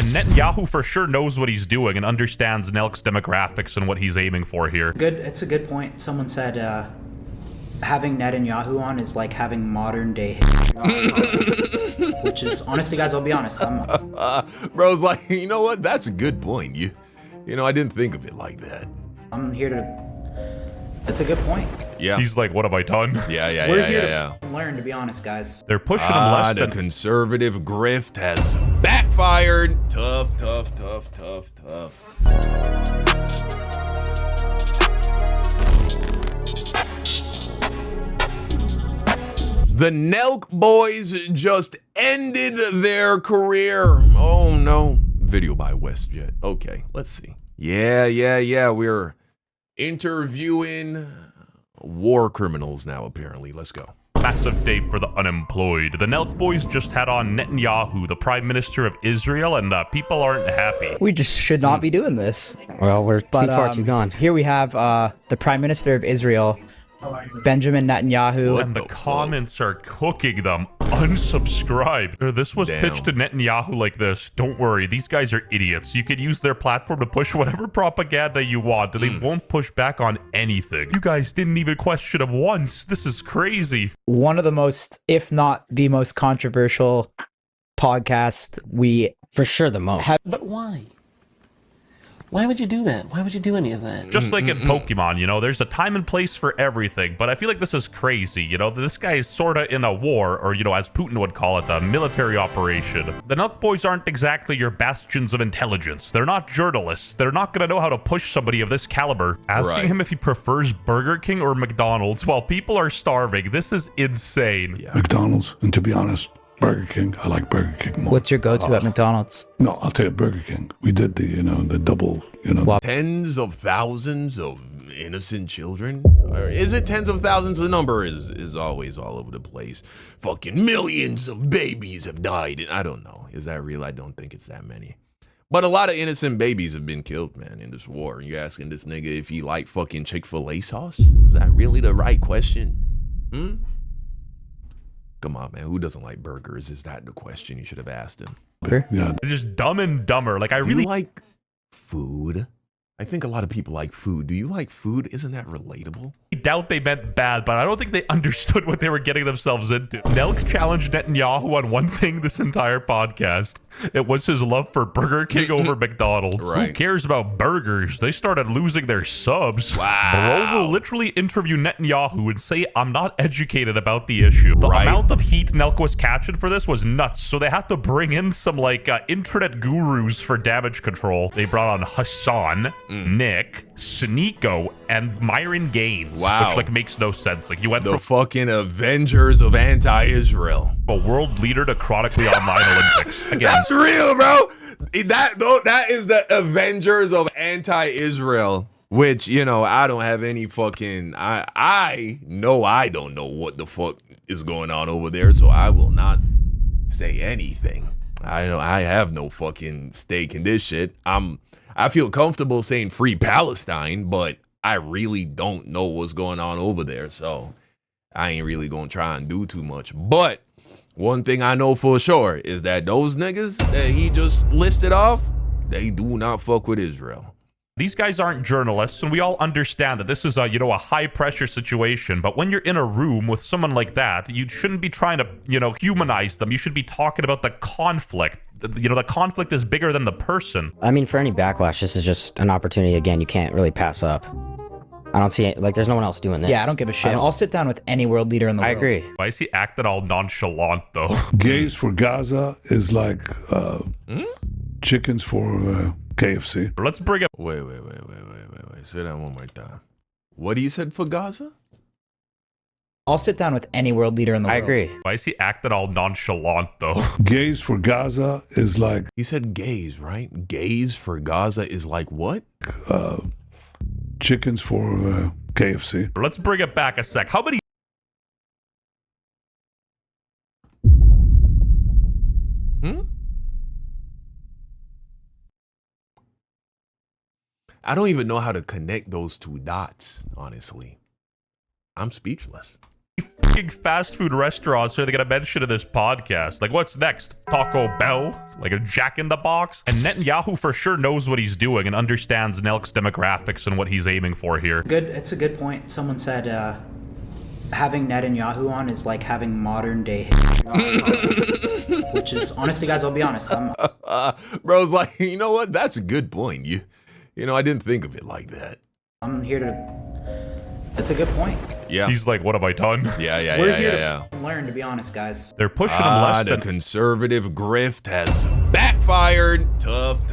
Netanyahu for sure knows what he's doing and understands Nelk's demographics and what he's aiming for here. It's a good point. Someone said having Netanyahu on is like having modern day which is, honestly, guys, I'll be honest. Bro's like, you know what? That's a good point. You know, I didn't think of it like that. I'm here to... That's a good point. Yeah. He's like, what have I done? We're here to learn, to be honest, guys. They're pushing him less than... The conservative grift has backfired. Tough. The Nelk boys just ended their career. Oh no. Video by WestJet. Okay, let's see. Yeah. We're interviewing war criminals now, apparently. Let's go. Massive day for the unemployed. The Nelk boys just had on Netanyahu, the Prime Minister of Israel, and people aren't happy. We just should not be doing this. Well, we're too far too gone. Here we have the Prime Minister of Israel, Benjamin Netanyahu. And the comments are cooking them. Unsubscribe. This was pitched to Netanyahu like this. Don't worry, these guys are idiots. You can use their platform to push whatever propaganda you want, and they won't push back on anything. You guys didn't even question him once. This is crazy. One of the most, if not the most controversial podcast we... For sure the most. But why? Why would you do that? Why would you do any of that? Just like in Pokemon, you know, there's a time and place for everything, but I feel like this is crazy, you know? This guy is sorta in a war, or, you know, as Putin would call it, a military operation. The Nelk boys aren't exactly your bastions of intelligence. They're not journalists. They're not gonna know how to push somebody of this caliber. Asking him if he prefers Burger King or McDonald's while people are starving, this is insane. Yeah. McDonald's, and to be honest, Burger King. I like Burger King more. What's your go-to at McDonald's? No, I'll tell you Burger King. We did the double, Tens of thousands of innocent children? Or is it tens of thousands? The number is always all over the place. Fucking millions of babies have died. I don't know. Is that real? I don't think it's that many. But a lot of innocent babies have been killed, man, in this war. You're asking this nigga if he like fucking Chick-fil-A sauce? Is that really the right question? Come on, man. Who doesn't like burgers? Is that the question you should have asked him? Yeah. It's just Dumb and Dumber. Like, Do you like food? I think a lot of people like food. Do you like food? Isn't that relatable? I doubt they meant bad, but I don't think they understood what they were getting themselves into. Nelk challenged Netanyahu on one thing this entire podcast. It was his love for Burger King over McDonald's. Who cares about burgers? They started losing their subs. Wow. Bro will literally interview Netanyahu and say, I'm not educated about the issue. The amount of heat Nelk was catching for this was nuts, so they had to bring in some, like, internet gurus for damage control. They brought on Hassan, Nick, Sneeko, and Myron Gaines. Wow. Which, like, makes no sense. Like, you went the from fucking Avengers of anti-Israel. A world leader to chronically online Olympics. Again, that's real, bro. That is the Avengers of anti-Israel. Which, you know, I don't have any fucking... I know I don't know what the fuck is going on over there, so I will not say anything. I have no fucking stake in this shit. I feel comfortable saying free Palestine, but I really don't know what's going on over there, so I ain't really gonna try and do too much. But one thing I know for sure is that those niggas that he just listed off, they do not fuck with Israel. These guys aren't journalists, and we all understand that this is a, you know, a high-pressure situation, but when you're in a room with someone like that, you shouldn't be trying to, you know, humanize them. You should be talking about the conflict. You know, the conflict is bigger than the person. I mean, for any backlash, this is just an opportunity, again, you can't really pass up. I don't see it, like, there's no one else doing this. Yeah, I don't give a shit. I'll sit down with any world leader in the world. I agree. Why is he acting all nonchalant, though? Gays for Gaza is like chickens for KFC. Let's bring up... Wait. Say that one more time. What you said for Gaza? I'll sit down with any world leader in the world. I agree. Why is he acting all nonchalant, though? Gays for Gaza is like... He said gays, right? Gays for Gaza is like what? Chickens for KFC. Let's bring it back a sec. How many... I don't even know how to connect those two dots, honestly. I'm speechless. fucking fast food restaurants are they gonna mention in this podcast? Like, what's next? Taco Bell? Like a Jack in the Box? And Netanyahu for sure knows what he's doing and understands Nelk's demographics and what he's aiming for here. It's a good point. Someone said having Netanyahu on is like having modern day which is honestly, guys, I'll be honest. Bro's like, you know what? That's a good point. You know, I didn't think of it like that. I'm here to. That's a good point. Yeah. He's like, what have I done? We're here to learn, to be honest, guys. They're pushing him less the than... conservative grift has backfired. Tough.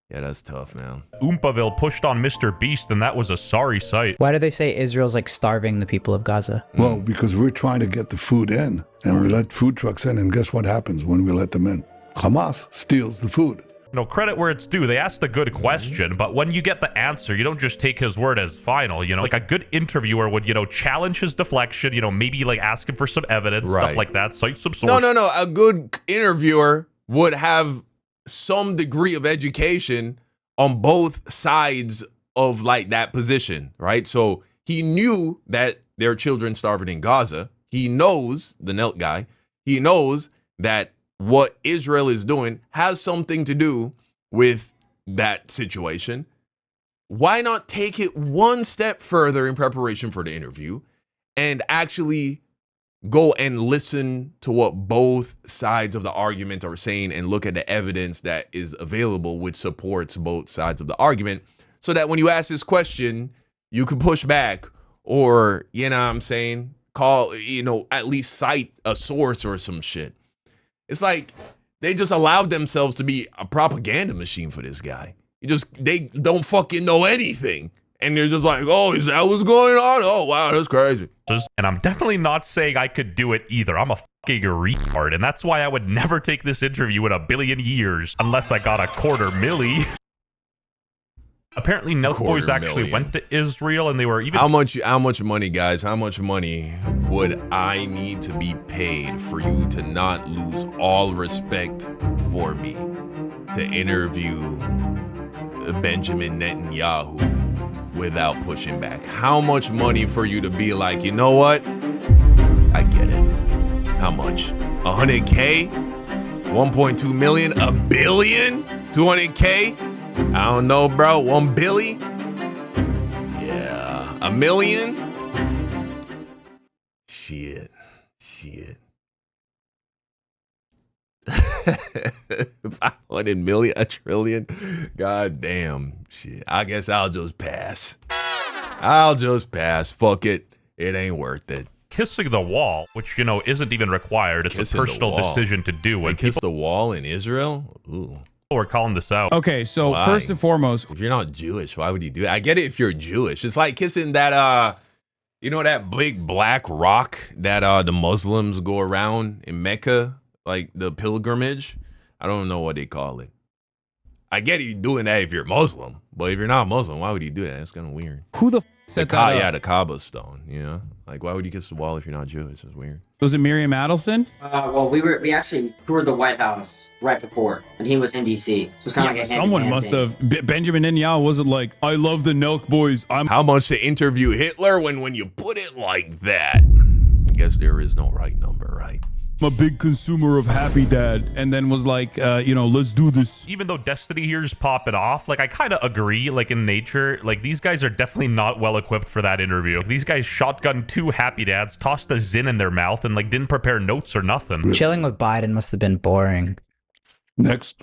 Yeah, that's tough, man. Oompaville pushed on Mr. Beast, and that was a sorry sight. Why do they say Israel's like starving the people of Gaza? Well, because we're trying to get the food in, and we let food trucks in, and guess what happens when we let them in? Hamas steals the food. You know, credit where it's due. They asked a good question, but when you get the answer, you don't just take his word as final, you know? Like a good interviewer would, you know, challenge his deflection, you know, maybe like ask him for some evidence, stuff like that, cite some sources. No. A good interviewer would have some degree of education on both sides of like that position, right? So he knew that there are children starving in Gaza. He knows, the Nelk guy, he knows that what Israel is doing has something to do with that situation. Why not take it one step further in preparation for the interview and actually go and listen to what both sides of the argument are saying and look at the evidence that is available which supports both sides of the argument, so that when you ask this question, you can push back or, you know what I'm saying, call, you know, at least cite a source or some shit. It's like they just allowed themselves to be a propaganda machine for this guy. They don't fucking know anything. And they're just like, oh, is that what's going on? Oh, wow, that's crazy. And I'm definitely not saying I could do it either. I'm a fucking retard. And that's why I would never take this interview in a billion years unless I got $250,000. Apparently, Nelk Boys actually went to Israel, and they were even... How much money, guys? How much money would I need to be paid for you to not lose all respect for me to interview Benjamin Netanyahu without pushing back? How much money for you to be like, you know what? I get it. How much? 100K? 1.2 million? $1 billion? 200K? I don't know, bro. 1 billion? Yeah. $1 million? Shit. 500 million? $1 trillion? God damn. Shit. I guess I'll just pass. Fuck it. It ain't worth it. Kissing the wall, which, you know, isn't even required. It's Kissing a personal decision to do. They kiss the wall in Israel? Ooh. We're calling this out. Okay, so first and foremost, if you're not Jewish, why would you do it? I get it if you're Jewish. It's like kissing that you know, that big black rock that the Muslims go around in Mecca, like the pilgrimage. I don't know what they call it. I get you doing that if you're Muslim, but if you're not Muslim, why would you do that? It's kind of weird. who the set that up? Yeah, the Kaaba stone, you know? Like, why would you kiss the wall if you're not Jewish? It's weird. Was it Miriam Adelson? Well, we actually toured the White House right before, and he was in D.C. So it's kind of like a someone must have. Benjamin Netanyahu wasn't like, I love the Nelk Boys. How much to interview Hitler when you put it like that? I guess there is no right number, right? I'm a big consumer of Happy Dad, and then was like, you know, let's do this. Even though Destiny here's popping off, like, I kind of agree, like, in nature, like, these guys are definitely not well equipped for that interview. Like, these guys shotgun 2 Happy Dads, tossed a Zin in their mouth, and, like, didn't prepare notes or nothing. Chilling with Biden must have been boring. Next.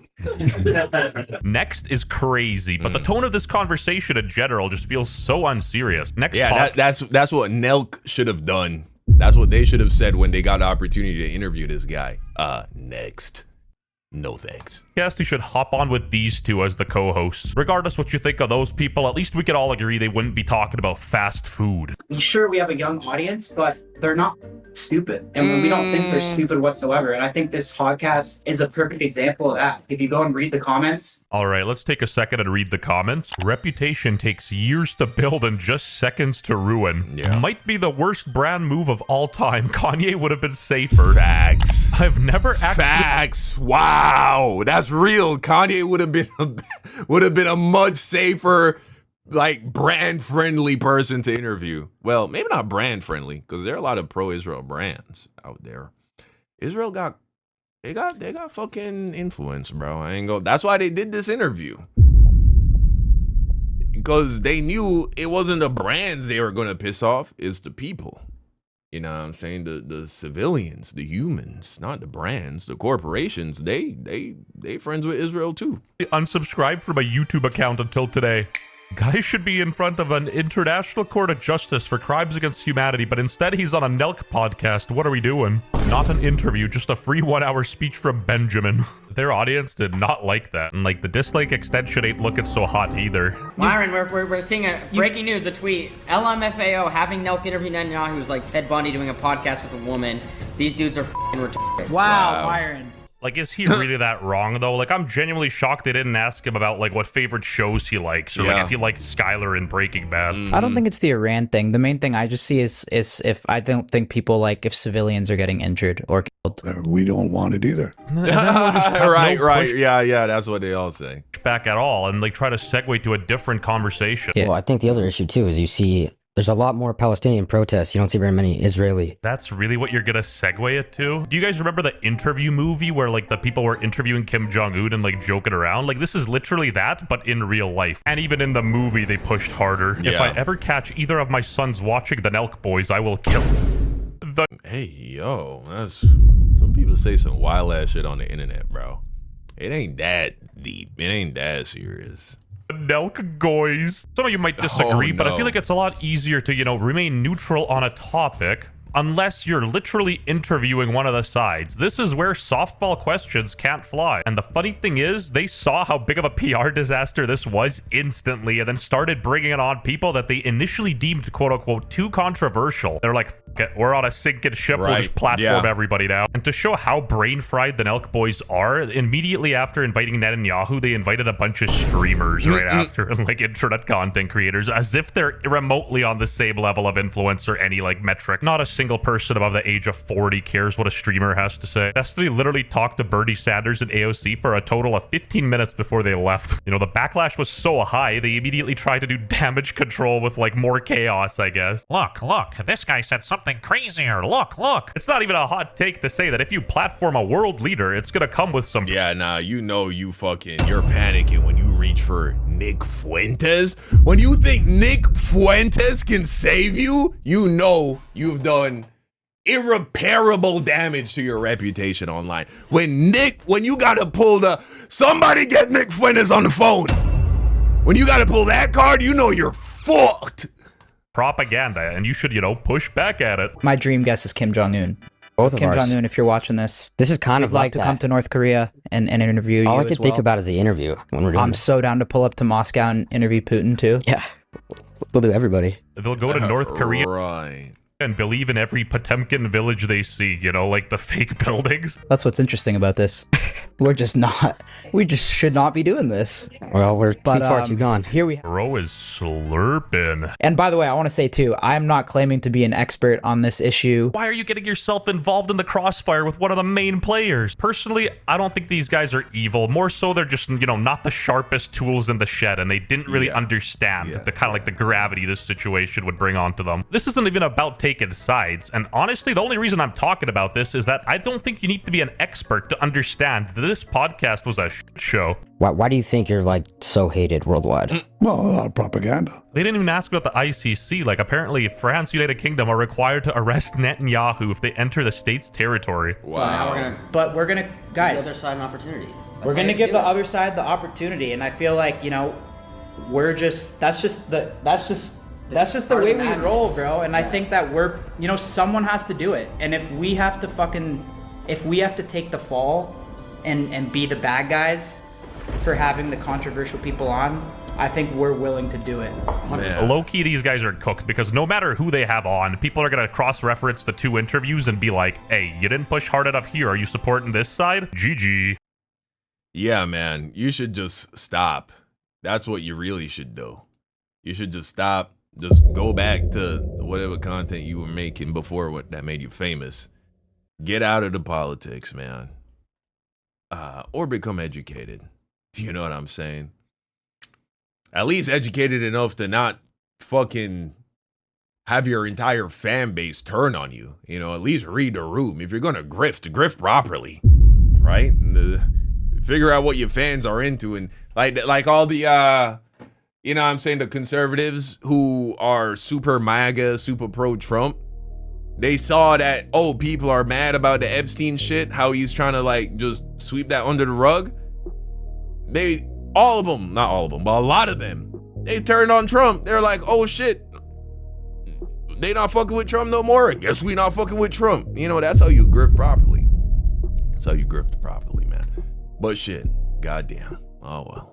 Next is crazy, but the tone of this conversation in general just feels so unserious. Next, that's what Nelk should have done. That's what they should have said when they got the opportunity to interview this guy. Next. No thanks. Yes, you should hop on with these two as the co-hosts. Regardless what you think of those people, at least we could all agree they wouldn't be talking about fast food. Sure, we have a young audience, but they're not stupid. And we don't think they're stupid whatsoever. And I think this podcast is a perfect example of that. If you go and read the comments. All right, let's take a second and read the comments. Reputation takes years to build and just seconds to ruin. Yeah. Might be the worst brand move of all time. Kanye would have been safer. Facts. I've never actually... Facts. Wow. That's real. Kanye would have been a much safer like brand friendly person to interview. Well, maybe not brand friendly, because there are a lot of pro-Israel brands out there. Israel got fucking influence, bro. I ain't go. That's why they did this interview. Because they knew it wasn't the brands they were gonna piss off, it's the people. You know what I'm saying? The civilians, the humans, not the brands, the corporations. They friends with Israel too. Unsubscribed from a YouTube account until today. Guy should be in front of an international court of justice for crimes against humanity, but instead he's on a Nelk podcast. What are we doing? Not an interview, just a free 1-hour speech from Benjamin. Their audience did not like that. And like the dislike extension ain't looking so hot either. Myron, we're seeing a breaking news, a tweet. LMFAO having Nelk interview Netanyahu was like Ted Bundy doing a podcast with a woman. These dudes are f***ing retarded. Wow, Myron. Like, is he really that wrong, though? Like, I'm genuinely shocked they didn't ask him about, like, what favorite shows he likes, or, like, if he liked Skylar in Breaking Bad. I don't think it's the Iran thing. The main thing I just see is if I don't think people like if civilians are getting injured or killed. We don't want it either. Right. Yeah, that's what they all say. Back at all, and, like, try to segue to a different conversation. Well, I think the other issue, too, is you see there's a lot more Palestinian protests. You don't see very many Israeli. That's really what you're gonna segue it to? Do you guys remember the interview movie where, like, the people were interviewing Kim Jong-un and, like, joking around? Like, this is literally that, but in real life. And even in the movie, they pushed harder. Yeah. If I ever catch either of my sons watching the Nelk Boys, I will kill the... Hey, yo, that's... Some people say some wild-ass shit on the internet, bro. It ain't that deep. It ain't that serious. Nelk Goys. Some of you might disagree, but I feel like it's a lot easier to, you know, remain neutral on a topic unless you're literally interviewing one of the sides. This is where softball questions can't fly. And the funny thing is, they saw how big of a PR disaster this was instantly and then started bringing it on people that they initially deemed, quote-unquote, too controversial. They're like, we're on a sinking ship, we'll just platform everybody now. And to show how brain-fried the Nelk Boys are, immediately after inviting Netanyahu, they invited a bunch of streamers right after, and like internet content creators, as if they're remotely on the same level of influence or any like metric. Not a single person above the age of 40 cares what a streamer has to say. Destiny literally talked to Bernie Sanders and AOC for a total of 15 minutes before they left. You know, the backlash was so high, they immediately tried to do damage control with like more chaos, I guess. Look, this guy said something crazier. Look. It's not even a hot take to say that if you platform a world leader, it's gonna come with some... Yeah, nah, you know you're panicking when you reach for Nick Fuentes. When you think Nick Fuentes can save you, you know you've done irreparable damage to your reputation online. When you gotta pull somebody get Nick Fuentes on the phone. When you gotta pull that card, you know you're fucked. Propaganda, and you should, you know, push back at it. My dream guess is Kim Jong-un. Both of Kim ours. Jong-un, if you're watching this, This is kind of I'd like like to that. come to North Korea and interview All you I could as think well. about is the interview when we're doing I'm this. so down to pull up to Moscow and interview Putin too. Yeah, we'll do everybody. They'll go to North Korea Right. and believe in every Potemkin village they see, you know, like the fake buildings. That's what's interesting about this. We just should not be doing this. Well, we're too far too gone. Here we Bro is slurping. And by the way, I want to say too, I'm not claiming to be an expert on this issue. Why are you getting yourself involved in the crossfire with one of the main players? Personally, I don't think these guys are evil. More so, they're just, you know, not the sharpest tools in the shed, and they didn't really understand the kind of like the gravity this situation would bring onto them. This isn't even about taking sides, and honestly, the only reason I'm talking about this is that I don't think you need to be an expert to understand that this podcast was a shit show. Why do you think you're like so hated worldwide? Well, a lot of propaganda. They didn't even ask about the ICC. Like, apparently, France, United Kingdom are required to arrest Netanyahu if they enter the state's territory. Wow. But we're gonna, Give the guys, other side an opportunity. we're gonna give the other side the opportunity, and I feel like, you know, that's just the part way of the we madness. roll, bro. And I think that someone has to do it. And if we have to take the fall and be the bad guys for having the controversial people on, I think we're willing to do it. Low-key, these guys are cooked because no matter who they have on, people are going to cross-reference the two interviews and be like, hey, you didn't push hard enough here. Are you supporting this side? GG. Yeah, man, you should just stop. That's what you really should do. You should just stop. Just go back to whatever content you were making before that made you famous. Get out of the politics, man. Or become educated. Do you know what I'm saying? at least educated enough to not fucking have your entire fan base turn on you. You know, at least read the room. If you're gonna grift properly, right? Figure out what your fans are into, and like all the you know what I'm saying, the conservatives who are super MAGA, super pro-Trump, they saw that, oh, people are mad about the Epstein shit, how he's trying to like just sweep that under the rug. All of them, not all of them, but a lot of them, they turned on Trump. They're like, oh shit, they not fucking with Trump no more. I guess we not fucking with Trump. You know, that's how you grift properly. That's how you grift properly, man. But shit, goddamn. Oh well.